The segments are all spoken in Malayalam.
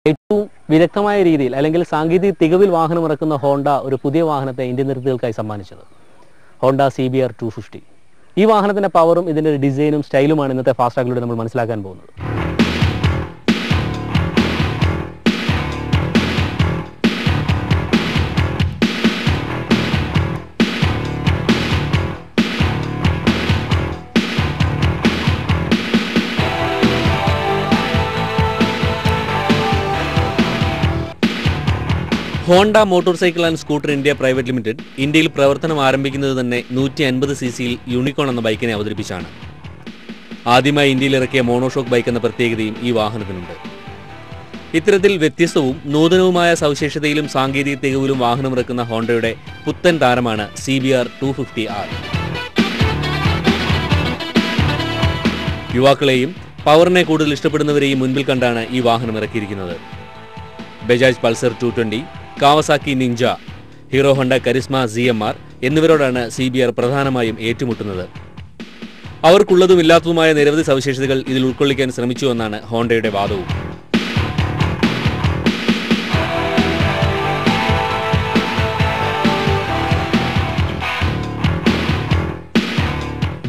ഏറ്റവും വിദഗ്ധമായ രീതിയിൽ അല്ലെങ്കിൽ സാങ്കേതിക തികവിൽ വാഹനം ഇറക്കുന്ന ഹോണ്ട ഒരു പുതിയ വാഹനത്തെ ഇന്ത്യൻ നിർമ്മിതികൾക്കായി സമ്മാനിച്ചത്. Honda CBR 250. ഈ വാഹനത്തിൻ്റെ പവറും ഇതിൻ്റെ ഒരു ഡിസൈനും സ്റ്റൈലുമാണ് ഇന്നത്തെ ഫാസ്ട്രാക്കിലൂടെ നമ്മൾ മനസ്സിലാക്കാൻ പോകുന്നത്. Honda motor cycle and scooter India private limited ഇന്ത്യയിൽ പ്രവർത്തനം ആരംഭിക്കുന്നത് തന്നെ 150 cc യൂണിക്കോൺ എന്ന ബൈക്കിനെ അവതരിപ്പിച്ചാണ്. ആദ്യമായി ഇന്ത്യയിൽ ഇറക്കിയ മോണോഷോക്ക് ബൈക്ക് എന്ന പ്രത്യേകതയും ഈ വാഹനത്തിനുണ്ട്. ഇത്തരത്തിൽ വ്യത്യസ്തവും നൂതനവുമായ സവിശേഷതയിലും സാങ്കേതിക തികവിലും വാഹനമിറക്കുന്ന ഹോണ്ടയുടെ പുത്തൻ താരമാണ് CBR 250R. യുവാക്കളെയും പവറിനെ കൂടുതൽ ഇഷ്ടപ്പെടുന്നവരെയും മുൻപിൽ കണ്ടാണ് ഈ വാഹനം ഇറക്കിയിരിക്കുന്നത്. Bajaj Pulsar 220, Kawasaki Ninja, Hero Honda Karizma ZMR എന്നിവരോടാണ് CBR പ്രധാനമായും ഏറ്റുമുട്ടുന്നത്. അവർക്കുള്ളതും ഇല്ലാത്തതുമായ നിരവധി സവിശേഷതകൾ ഇതിൽ ഉൾക്കൊള്ളിക്കാൻ ശ്രമിച്ചുവെന്നാണ് ഹോണ്ടയുടെ വാദവും.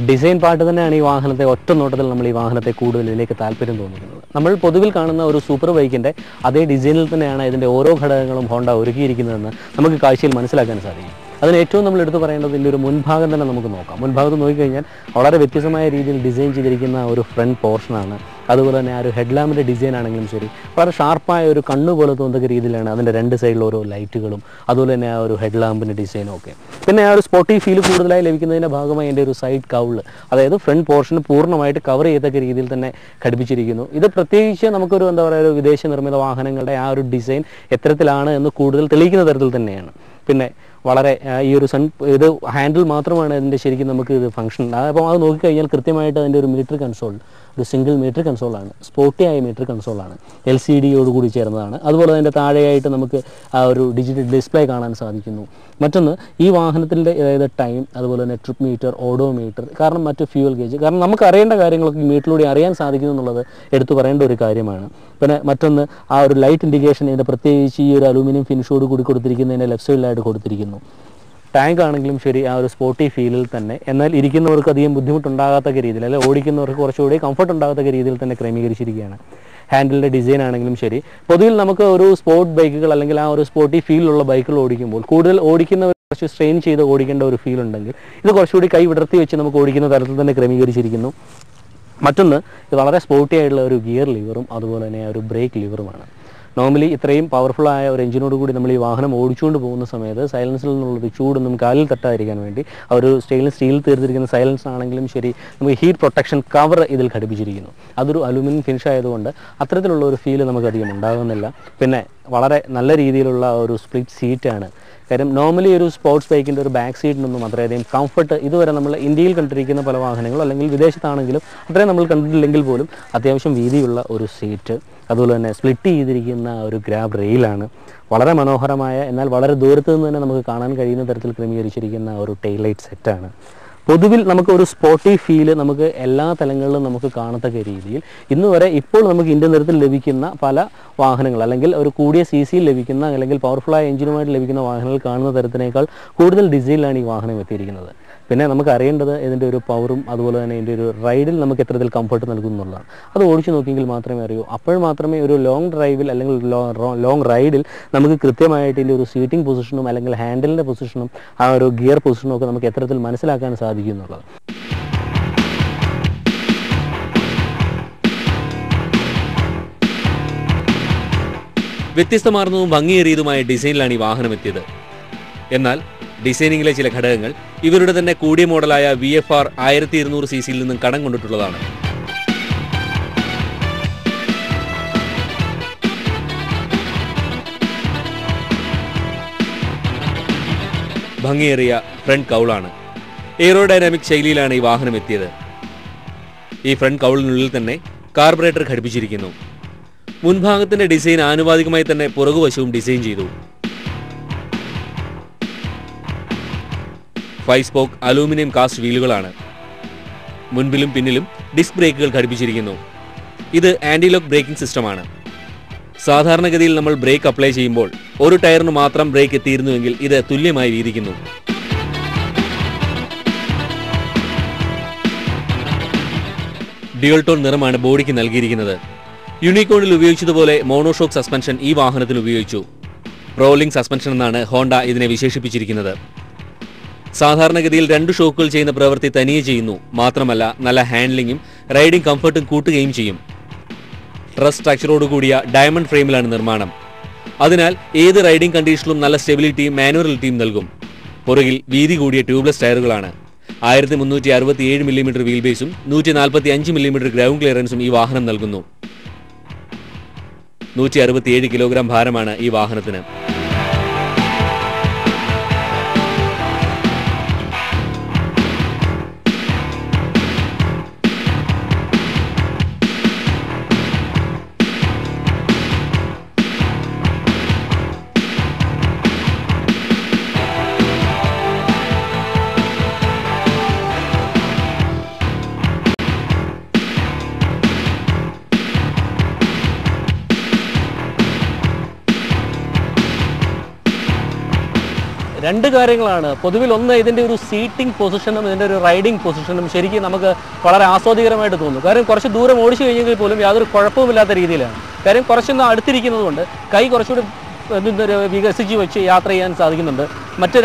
ഡിസൈൻ പാർട്ട് തന്നെയാണ് ഈ വാഹനത്തെ ഒറ്റ നോട്ടത്തിൽ നമ്മൾ ഈ വാഹനത്തെ കൂടുതൽ ഇതിലേക്ക് താല്പര്യം തോന്നിക്കുന്നത്. നമ്മൾ പൊതുവിൽ കാണുന്ന ഒരു സൂപ്പർ ബൈക്കിൻ്റെ അതേ ഡിസൈനിൽ തന്നെയാണ് ഇതിൻ്റെ ഓരോ ഘടകങ്ങളും ഹോണ്ട ഒരുക്കിയിരിക്കുന്നതെന്ന് നമുക്ക് കാഴ്ചയിൽ മനസ്സിലാക്കാൻ സാധിക്കും. അതിന് ഏറ്റവും നമ്മൾ എടുത്തു പറയേണ്ടത് ഇതിൻ്റെ ഒരു മുൻഭാഗം തന്നെ നമുക്ക് നോക്കാം. മുൻഭാഗത്ത് നോക്കിക്കഴിഞ്ഞാൽ വളരെ വ്യത്യസ്തമായ രീതിയിൽ ഡിസൈൻ ചെയ്തിരിക്കുന്ന ഒരു ഫ്രണ്ട് പോർഷനാണ്. അതുപോലെ തന്നെ ആ ഒരു ഹെഡ് ലാമ്പിൻ്റെ ഡിസൈൻ ആണെങ്കിലും ശരി, വളരെ ഷാർപ്പായ ഒരു കണ്ണ് പോലെ തോന്നുന്ന രീതിയിലാണ് അതിൻ്റെ രണ്ട് സൈഡിൽ ഓരോ ലൈറ്റുകളും അതുപോലെ തന്നെ ആ ഒരു ഹെഡ് ലാമ്പിൻ്റെ ഡിസൈനും ഒക്കെ. പിന്നെ ആ ഒരു സ്പോട്ടി ഫീൽ കൂടുതലായി ലഭിക്കുന്നതിൻ്റെ ഭാഗമായി എൻ്റെ ഒരു സൈഡ് കൗള്, അതായത് ഫ്രണ്ട് പോർഷൻ പൂർണ്ണമായിട്ട് കവർ ചെയ്യത്തക്ക രീതിയിൽ തന്നെ ഘടിപ്പിച്ചിരിക്കുന്നു. ഇത് പ്രത്യേകിച്ച് നമുക്കൊരു എന്താ പറയുക, ഒരു വിദേശ നിർമ്മിത വാഹനങ്ങളുടെ ആ ഒരു ഡിസൈൻ എത്തരത്തിലാണ് എന്ന് കൂടുതൽ തെളിയിക്കുന്ന തരത്തിൽ തന്നെയാണ്. പിന്നെ വളരെ ഈ ഒരു ഇത് ഹാൻഡിൽ മാത്രമാണ് അതിൻ്റെ ശരിക്കും നമുക്ക് ഇത് ഫംഗ്ഷൻ. അപ്പം അത് നോക്കിക്കഴിഞ്ഞാൽ കൃത്യമായിട്ട് അതിൻ്റെ ഒരു മീറ്റർ കൺസോൾ, ഒരു സിംഗിൾ മീറ്റർ കൺസോളാണ്, സ്പോർട്ടിയായ മീറ്റർ കൺസോളാണ്, LCDയോട് കൂടി ചേർന്നതാണ്. അതുപോലെ അതിൻ്റെ താഴെയായിട്ട് നമുക്ക് ആ ഒരു ഡിജിറ്റൽ ഡിസ്പ്ലേ കാണാൻ സാധിക്കുന്നു. മറ്റൊന്ന്, ഈ വാഹനത്തിൻ്റെ അതായത് ടൈം, അതുപോലെ തന്നെ ട്രിപ്പ് മീറ്റർ, ഓഡോമീറ്റർ, കാരണം മറ്റ് ഫ്യൂവൽ ഗേജ്, കാരണം നമുക്ക് അറിയേണ്ട കാര്യങ്ങളൊക്കെ ഈ മീറ്ററിലൂടെ അറിയാൻ സാധിക്കുന്നു എന്നുള്ളത് എടുത്തു പറയേണ്ട ഒരു കാര്യമാണ്. പിന്നെ മറ്റൊന്ന്, ആ ഒരു ലൈറ്റ് ഇൻഡിക്കേഷൻ ഇതിൻ്റെ പ്രത്യേകിച്ച് ഈ ഒരു അലൂമിനിയം ഫിനിഷോട് കൂടി കൊടുത്തിരിക്കുന്നതിൻ്റെ ലെഫ്റ്റ് സൈഡിലായിട്ട് കൊടുത്തിരിക്കുന്നു. ടാങ്ക് ആണെങ്കിലും ശരി ആ ഒരു സ്പോർട്ടി ഫീലിൽ തന്നെ, എന്നാൽ ഇരിക്കുന്നവർക്ക് അധികം ബുദ്ധിമുട്ടുണ്ടാകാത്ത രീതിയിൽ, അല്ലെങ്കിൽ ഓടിക്കുന്നവർക്ക് കുറച്ചുകൂടി കംഫർട്ട് ഉണ്ടാകാത്ത രീതിയിൽ തന്നെ ക്രമീകരിച്ചിരിക്കുകയാണ്. ഹാൻഡിലിൻ്റെ ഡിസൈൻ ആണെങ്കിലും ശരി, പൊതുവിൽ നമുക്ക് ഒരു സ്പോർട്ട് ബൈക്കുകൾ അല്ലെങ്കിൽ ആ ഒരു സ്പോർട്ടി ഫീലുള്ള ബൈക്കുകൾ ഓടിക്കുമ്പോൾ കൂടുതൽ ഓടിക്കുന്നവർ കുറച്ച് സ്ട്രെയിൻ ചെയ്ത് ഓടിക്കേണ്ട ഒരു ഫീൽ ഉണ്ടെങ്കിൽ ഇത് കുറച്ചുകൂടി കൈ വിടർത്തി വെച്ച് നമുക്ക് ഓടിക്കുന്ന തരത്തിൽ തന്നെ ക്രമീകരിച്ചിരിക്കുന്നു. മറ്റൊന്ന്, ഇത് വളരെ സ്പോർട്ടി ആയിട്ടുള്ള ഒരു ഗിയർ ലിവറും അതുപോലെ തന്നെ ഒരു ബ്രേക്ക് ലിവറുമാണ്. നോർമലി ഇത്രയും പവർഫുള്ളായ ഒരു എഞ്ചിനോട് കൂടി നമ്മൾ ഈ വാഹനം ഓടിച്ചുകൊണ്ട് പോകുന്ന സമയത്ത് സൈലൻസിൽ നിന്നുള്ളൊരു ചൂടൊന്നും കാലിൽ തട്ടാതിരിക്കാൻ വേണ്ടി ആ ഒരു സ്റ്റീൽ തീർത്തിരിക്കുന്ന സൈലൻസ് ആണെങ്കിലും ശരി, നമുക്ക് ഹീറ്റ് പ്രൊട്ടക്ഷൻ കവർ ഇതിൽ ഘടിപ്പിച്ചിരിക്കുന്നു. അതൊരു അലുമിനിയം ഫിനിഷ് ആയതുകൊണ്ട് അത്തരത്തിലുള്ള ഒരു ഫീല് നമുക്കധികം ഉണ്ടാകുന്നില്ല. പിന്നെ വളരെ നല്ല രീതിയിലുള്ള ഒരു സ്പ്ലിറ്റ് സീറ്റാണ്. കാര്യം നോർമലി ഒരു സ്പോർട്സ് ബൈക്കിൻ്റെ ഒരു ബാക്ക് സീറ്റിനൊന്നും അത്രയധികം കംഫർട്ട് ഇതുവരെ നമ്മൾ ഇന്ത്യയിൽ കണ്ടിരിക്കുന്ന പല വാഹനങ്ങളും അല്ലെങ്കിൽ വിദേശത്താണെങ്കിലും അത്രയും നമ്മൾ കണ്ടിട്ടില്ലെങ്കിൽ പോലും അത്യാവശ്യം വീതിയുള്ള ഒരു സീറ്റ്, അതുപോലെ തന്നെ സ്പ്ലിറ്റ് ചെയ്തിരിക്കുന്ന ഒരു ഗ്രാബ് റെയിലാണ്. വളരെ മനോഹരമായ എന്നാൽ വളരെ ദൂരത്ത് നിന്ന് തന്നെ നമുക്ക് കാണാൻ കഴിയുന്ന തരത്തിൽ ക്രമീകരിച്ചിരിക്കുന്ന ഒരു ടെയിൽ ലൈറ്റ് സെറ്റാണ്. പൊതുവിൽ നമുക്ക് ഒരു സ്പോർട്ടി ഫീല് നമുക്ക് എല്ലാ തലങ്ങളിലും നമുക്ക് കാണത്തക്ക രീതിയിൽ ഇന്ന് വരെ ഇപ്പോൾ നമുക്ക് ഇന്ത്യൻ നിരത്തിൽ ലഭിക്കുന്ന പല വാഹനങ്ങൾ അല്ലെങ്കിൽ ഒരു കൂടിയ CCയിൽ ലഭിക്കുന്ന അല്ലെങ്കിൽ പവർഫുള്ളായ എഞ്ചിനുമായിട്ട് ലഭിക്കുന്ന വാഹനങ്ങൾ കാണുന്ന തരത്തിനേക്കാൾ കൂടുതൽ ഡിസൈനിലാണ് ഈ വാഹനം എത്തിയിരിക്കുന്നത്. പിന്നെ നമുക്ക് അറിയേണ്ടത് ഇതിൻ്റെ ഒരു പവറും അതുപോലെ തന്നെ ഇതിൻ്റെ ഒരു റൈഡിൽ നമുക്ക് എത്രത്തിൽ കംഫർട്ട് നൽകുന്നുള്ളതാണ്. അത് ഓടിച്ചു നോക്കിയെങ്കിൽ മാത്രമേ അറിയൂ. അപ്പോൾ മാത്രമേ ഒരു ലോങ് ഡ്രൈവിൽ അല്ലെങ്കിൽ ലോങ് റൈഡിൽ നമുക്ക് കൃത്യമായിട്ട് ഇതിൻ്റെ ഒരു സീറ്റിംഗ് പൊസിഷനും അല്ലെങ്കിൽ ഹാൻഡിലിൻ്റെ പൊസിഷനും ആ ഒരു ഗിയർ പൊസിഷനും ഒക്കെ നമുക്ക് എത്രത്തിൽ മനസ്സിലാക്കാൻ സാധിക്കും എന്നുള്ളത്. വ്യത്യസ്തമാർന്നതും ഭംഗിയേറിയതുമായ ഡിസൈനിലാണ് ഈ വാഹനം എത്തിയത്. എന്നാൽ ഡിസൈനിങ്ങിലെ ചില ഘടകങ്ങൾ ഇവരുടെ തന്നെ കൂടിയ മോഡലായ VFR 1200 cc നിന്നും കടം കൊണ്ടിട്ടുള്ളതാണ്. ഭംഗിയേറിയ ഫ്രണ്ട് കൗളാണ്. എയ്റോഡൈനാമിക് ശൈലിയിലാണ് ഈ വാഹനം എത്തിയത്. ഈ ഫ്രണ്ട് കൗളിനുള്ളിൽ തന്നെ കാർബറേറ്റർ ഘടിപ്പിച്ചിരിക്കുന്നു. മുൻഭാഗത്തിന്റെ ഡിസൈൻ ആനുപാതികമായി തന്നെ പുറകുവശവും ഡിസൈൻ ചെയ്തു. 5 സ്പോക്ക് അലൂമിനിയം കാസ്റ്റ് വീലുകളാണ്. മുൻപിലും പിന്നിലും ഡിസ്ക് ബ്രേക്കുകൾ ഘടിപ്പിച്ചിരിക്കുന്നു. ഇത് ആന്റി ലോക്ക് ബ്രേക്കിംഗ് സിസ്റ്റമാണ്. സാധാരണഗതിയിൽ നമ്മൾ ബ്രേക്ക് അപ്ലൈ ചെയ്യുമ്പോൾ ഒരു ടയറിന് മാത്രം ബ്രേക്ക് എത്തിയിരുന്നുവെങ്കിൽ ഇത് തുല്യമായി വീതിക്കുന്നു. ഡ്യുവൽ ടോൺ നിറമാണ് ബോഡിക്ക് നൽകിയിരിക്കുന്നത്. യൂണിക്കോണിൽ ഉപയോഗിച്ചതുപോലെ മോണോഷോക്ക് സസ്പെൻഷൻ ഈ വാഹനത്തിൽ ഉപയോഗിച്ചു. റോളിംഗ് സസ്പെൻഷൻ എന്നാണ് ഹോണ്ട ഇതിനെ വിശേഷിപ്പിച്ചിരിക്കുന്നത്. സാധാരണഗതിയിൽ 2 ഷോക്കുകൾ ചെയ്യുന്ന പ്രവൃത്തി തനിയെ ചെയ്യുന്നു. മാത്രമല്ല നല്ല ഹാൻഡ്ലിങ്ങും റൈഡിംഗ് കംഫർട്ടും കൂട്ടുകയും ചെയ്യും. ട്രസ് സ്ട്രക്ചറോടുകൂടിയ ഡയമണ്ട് ഫ്രെയിമിലാണ് നിർമ്മാണം. അതിനാൽ ഏത് റൈഡിംഗ് കണ്ടീഷനിലും നല്ല സ്റ്റെബിലിറ്റിയും മാനുവറിറ്റിയും നൽകും. പുറകിൽ വീതി കൂടിയ ട്യൂബ്ലെസ് ടയറുകളാണ്. 1367 മില്ലിമീറ്റർ വീൽ ബേസും 145 മില്ലിമീറ്റർ ഗ്രൗണ്ട് ക്ലിയറൻസും ഈ വാഹനം നൽകുന്നു. 167 കിലോഗ്രാം ഭാരമാണ് ഈ വാഹനത്തിന്. രണ്ട് കാര്യങ്ങളാണ് പൊതുവിൽ. ഒന്ന്, ഇതിൻ്റെ ഒരു സീറ്റിംഗ് പൊസിഷനും ഇതിൻ്റെ ഒരു റൈഡിംഗ് പൊസിഷനും ശരിക്കും നമുക്ക് വളരെ ആസ്വാദികരമായിട്ട് തോന്നും. കാര്യം കുറച്ച് ദൂരം ഓടിച്ചു കഴിഞ്ഞെങ്കിൽ പോലും യാതൊരു കുഴപ്പവുമില്ലാത്ത രീതിയിലാണ്. കാര്യം കുറച്ചൊന്ന് അടുത്തിരിക്കുന്നത് കൊണ്ട് കൈ കുറച്ചുകൂടി വികസിച്ച് വെച്ച് യാത്ര ചെയ്യാൻ സാധിക്കുന്നുണ്ട്.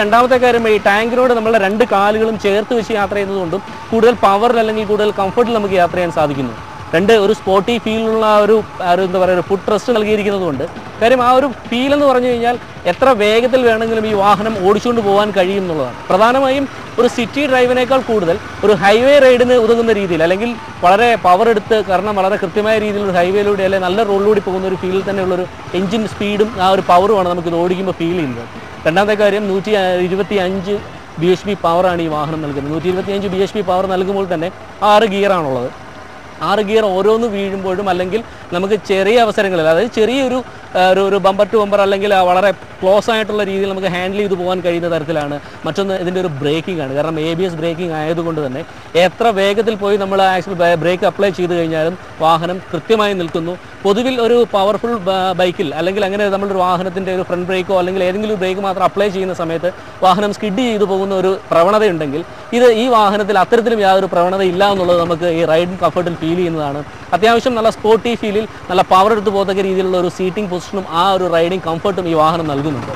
രണ്ടാമത്തെ കാര്യം, ഈ ടാങ്കിനോട് നമ്മളെ 2 കാലുകളും ചേർത്ത് വെച്ച് യാത്ര ചെയ്യുന്നതുകൊണ്ടും കൂടുതൽ പവറിൽ അല്ലെങ്കിൽ കൂടുതൽ കംഫർട്ടിൽ നമുക്ക് യാത്ര ചെയ്യാൻ സാധിക്കുന്നു. ഒരു സ്പോർട്ടി ഫീലുള്ള ഒരു എന്താ പറയുക, ഒരു ഫുഡ് ട്രസ്റ്റ് നൽകിയിരിക്കുന്നതുകൊണ്ട് കാര്യം ആ ഒരു ഫീൽ എന്ന് പറഞ്ഞു കഴിഞ്ഞാൽ എത്ര വേഗത്തിൽ വേണമെങ്കിലും ഈ വാഹനം ഓടിച്ചുകൊണ്ട് പോകാൻ കഴിയും എന്നുള്ളതാണ്. പ്രധാനമായും ഒരു സിറ്റി ഡ്രൈവിനേക്കാൾ കൂടുതൽ ഒരു ഹൈവേ റൈഡിന് ഉതകുന്ന രീതിയിൽ, അല്ലെങ്കിൽ വളരെ പവർ എടുത്ത് കാരണം വളരെ കൃത്യമായ രീതിയിൽ ഒരു ഹൈവേയിലൂടെ അല്ലെങ്കിൽ നല്ല റോഡിലൂടെ പോകുന്ന ഒരു ഫീലിൽ തന്നെയുള്ളൊരു എഞ്ചിൻ സ്പീഡും ആ ഒരു പവറുമാണ് നമുക്കിത് ഓടിക്കുമ്പോൾ ഫീൽ ചെയ്യുന്നത്. രണ്ടാമത്തെ കാര്യം, 125 bhp പവറാണ് ഈ വാഹനം നൽകുന്നത്. 125 bhp പവർ നൽകുമ്പോൾ തന്നെ 6 ഗിയറാണുള്ളത്. 6 ഗിയർ ഓരോന്ന് വീഴുമ്പോഴും അല്ലെങ്കിൽ നമുക്ക് ചെറിയ അവസരങ്ങളിൽ, അതായത് ചെറിയൊരു ഒരു ബമ്പർ ടു ബമ്പർ അല്ലെങ്കിൽ വളരെ ക്ലോസ് ആയിട്ടുള്ള രീതിയിൽ നമുക്ക് ഹാൻഡിൽ ചെയ്ത് പോകാൻ കഴിയുന്ന തരത്തിലാണ്. മറ്റൊന്ന് ഇതിൻ്റെ ഒരു ബ്രേക്കിംഗ് ആണ്. കാരണം ABS ബ്രേക്കിംഗ് ആയതുകൊണ്ട് തന്നെ എത്ര വേഗത്തിൽ പോയി നമ്മൾ ബ്രേക്ക് അപ്ലൈ ചെയ്ത് കഴിഞ്ഞാലും വാഹനം കൃത്യമായി നിൽക്കുന്നു. പൊതുവിൽ ഒരു പവർഫുൾ ബൈക്കിൽ അല്ലെങ്കിൽ അങ്ങനെ നമ്മളൊരു വാഹനത്തിൻ്റെ ഒരു ഫ്രണ്ട് ബ്രേക്കോ അല്ലെങ്കിൽ ഏതെങ്കിലും ബ്രേക്ക് മാത്രം അപ്ലൈ ചെയ്യുന്ന സമയത്ത് വാഹനം സ്കിഡ് ചെയ്ത് പോകുന്ന ഒരു പ്രവണതയുണ്ടെങ്കിൽ ഈ വാഹനത്തിൽ അത്തരത്തിലും യാതൊരു പ്രവണത ഇല്ല എന്നുള്ളത് നമുക്ക് ഈ റൈഡിംഗ് കംഫർട്ടിൽ ഫീൽ ചെയ്യുന്നതാണ്. അത്യാവശ്യം നല്ല സ്പോർട്ടി ഫീലിൽ നല്ല പവർ എടുത്ത് പോകത്തക്ക രീതിയിലുള്ള ഒരു സീറ്റിംഗ് പൊസിഷനും ആ ഒരു റൈഡിംഗ് കംഫർട്ടും ഈ വാഹനം നൽകുന്നുണ്ട്.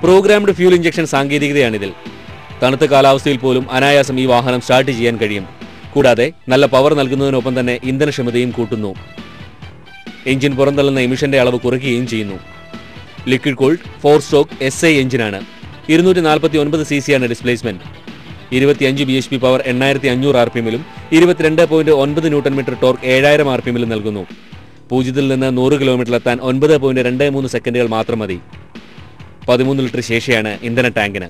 പ്രോഗ്രാംഡ് ഫ്യൂൽ ഇഞ്ചക്ഷൻ സാങ്കേതികതയാണിതിൽ. തണുത്ത കാലാവസ്ഥയിൽ പോലും അനായാസം ഈ വാഹനം സ്റ്റാർട്ട് ചെയ്യാൻ കഴിയും. കൂടാതെ നല്ല പവർ നൽകുന്നതിനൊപ്പം തന്നെ ഇന്ധനക്ഷമതയും കൂട്ടുന്നു. എഞ്ചിൻ പുറന്തള്ളുന്ന എമിഷന്റെ അളവ് കുറയ്ക്കുകയും ചെയ്യുന്നു. ലിക്വിഡ് കൂൾഡ് 4 സ്ട്രോക്ക് SI എഞ്ചിനാണ്. 249 cc ആണ് displacement. 25 bhp power 8500 RPM-ലും 22.9 Nm torque 7000 RPM-ലും നൽകുന്നു. 0 നിന്ന് 100 കിലോമീറ്റർ എത്താൻ 9.23 സെക്കൻഡുകൾ മാത്രം മതി. 13 ലിറ്റർ ശേഷിയാണ് ഇന്ധന ടാങ്കിന്.